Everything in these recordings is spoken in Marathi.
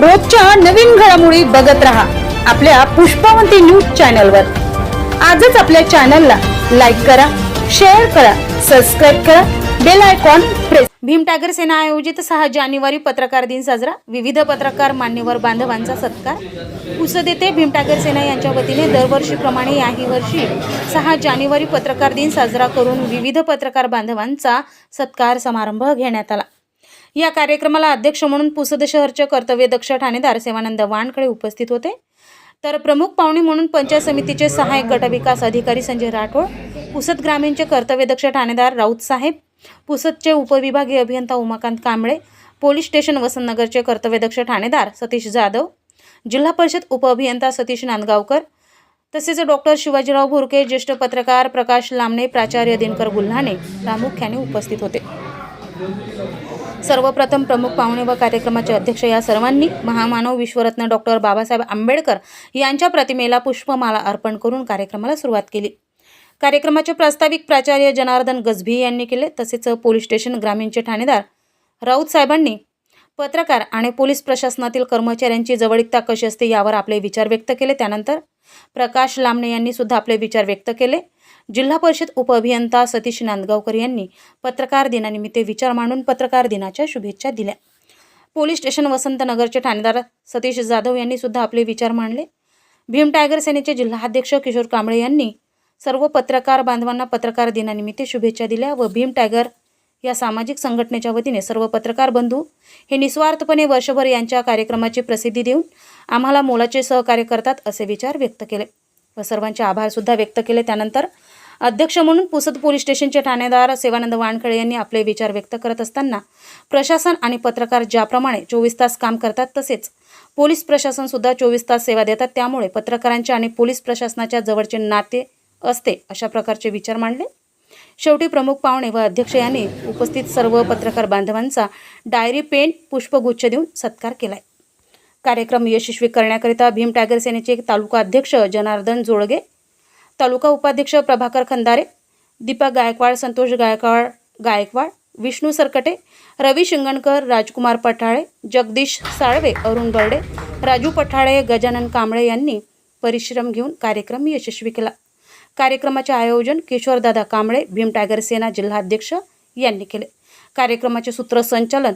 रोजच्या नवीन घडामोडी बघत रहा आपल्या पुष्पावंती न्यूज चॅनलवर। आजच आपल्या चॅनलला लाईक करा, शेअर करा, सबस्क्राइब करा, bell icon press. Bhim Tiger Sena आयोजित 6 जानेवारी पत्रकार दिन साजरा। विविध पत्रकार मान्यवर बांधवांचा सत्कार। पुसद येथे भीम टायगर सेना यांच्या वतीने दरवर्षीप्रमाणे याही वर्षी 6 जानेवारी पत्रकार दिन साजरा करून विविध पत्रकार बांधवांचा सत्कार समारंभ घेण्यात आला। या कार्यक्रमाला अध्यक्ष म्हणून पुसद शहरचे कर्तव्यदक्ष ठाणेदार सेवानंद वानखळे उपस्थित होते। तर प्रमुख पाहुणे म्हणून पंचायत समितीचे सहाय्यक गटविकास अधिकारी संजय राठोड, पुसद ग्रामीणचे कर्तव्यदक्ष ठाणेदार राऊत साहेब, पुसदचे उपविभागीय अभियंता उमाकांत कांबळे, पोलीस स्टेशन वसंतनगरचे कर्तव्यदक्ष ठाणेदार सतीश जाधव, जिल्हा परिषद उपअभियंता सतीश नांदगावकर, तसेच डॉक्टर शिवाजीराव भुरके, ज्येष्ठ पत्रकार प्रकाश लामणे, प्राचार्य दिनकर गुल्हाणे प्रामुख्याने उपस्थित होते। सर्वप्रथम प्रमुख पाहुणे व कार्यक्रमाचे अध्यक्ष या सर्वांनी महामानव विश्वरत्न डॉक्टर बाबासाहेब आंबेडकर यांच्या प्रतिमेला पुष्पमाला अर्पण करून कार्यक्रमाला सुरुवात केली। कार्यक्रमाचे प्रास्ताविक प्राचार्य जनार्दन गजभी यांनी केले। तसेच पोलीस स्टेशन ग्रामीणचे ठाणेदार राऊत साहेबांनी पत्रकार आणि पोलीस प्रशासनातील कर्मचाऱ्यांची जवळीकता कशी असते यावर आपले विचार व्यक्त केले। त्यानंतर प्रकाश लामणे यांनी सुद्धा आपले विचार व्यक्त केले। जिल्हा परिषद उपअभियंता सतीश नांदगावकर यांनी पत्रकार दिनानिमित्त विचार मांडून पत्रकार दिनाच्या शुभेच्छा दिल्या। पोलीस स्टेशन वसंतनगरचे ठाणेदार सतीश जाधव यांनी सुद्धा आपले विचार मांडले। भीम टायगर सेनेचे जिल्हाध्यक्ष किशोर कांबळे यांनी सर्व पत्रकार बांधवांना पत्रकार दिनानिमित्त शुभेच्छा दिल्या व भीम टायगर या सामाजिक संघटनेच्या वतीने सर्व पत्रकार बंधू हे निस्वार्थपणे वर्षभर यांच्या कार्यक्रमाची प्रसिद्धी देऊन आम्हाला मोलाचे सहकार्य करतात असे विचार व्यक्त केले व सर्वांचे आभार सुद्धा व्यक्त केले। त्यानंतर अध्यक्ष म्हणून पुसद पोलीस स्टेशनचे ठाणेदार सेवानंद वानखळे यांनी आपले विचार व्यक्त करत असताना प्रशासन आणि पत्रकार ज्याप्रमाणे 24 तास काम करतात तसेच पोलीस प्रशासन सुद्धा 24 तास सेवा देतात, त्यामुळे पत्रकारांच्या आणि पोलीस प्रशासनाच्या जवळचे नाते असते अशा प्रकारचे विचार मांडले। शेवटी प्रमुख पाहुणे व अध्यक्ष यांनी उपस्थित सर्व पत्रकार बांधवांचा डायरी, पेन, पुष्पगुच्छ देऊन सत्कार केलाय। कार्यक्रम यशस्वी करण्याकरिता भीम टायगर सेनेचे तालुका अध्यक्ष जनार्दन जोळगे, तालुका उपाध्यक्ष प्रभाकर खंदारे, दीपक गायकवाड, संतोष गायकवाड, विष्णू सरकटे, रवी शिंगणकर, राजकुमार पठाळे, जगदीश साळवे, अरुण बर्डे, राजू पठाळे, गजानन कांबळे यांनी परिश्रम घेऊन कार्यक्रम यशस्वी केला। कार्यक्रमाचे आयोजन किशोरदादा कांबळे, भीम टायगर सेना जिल्हाध्यक्ष यांनी केले। कार्यक्रमाचे सूत्रसंचालन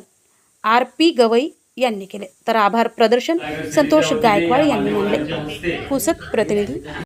RP गवई यांनी केले, तर आभार प्रदर्शन संतोष गायकवाड यांनी मानले। पुसद प्रतिनिधी।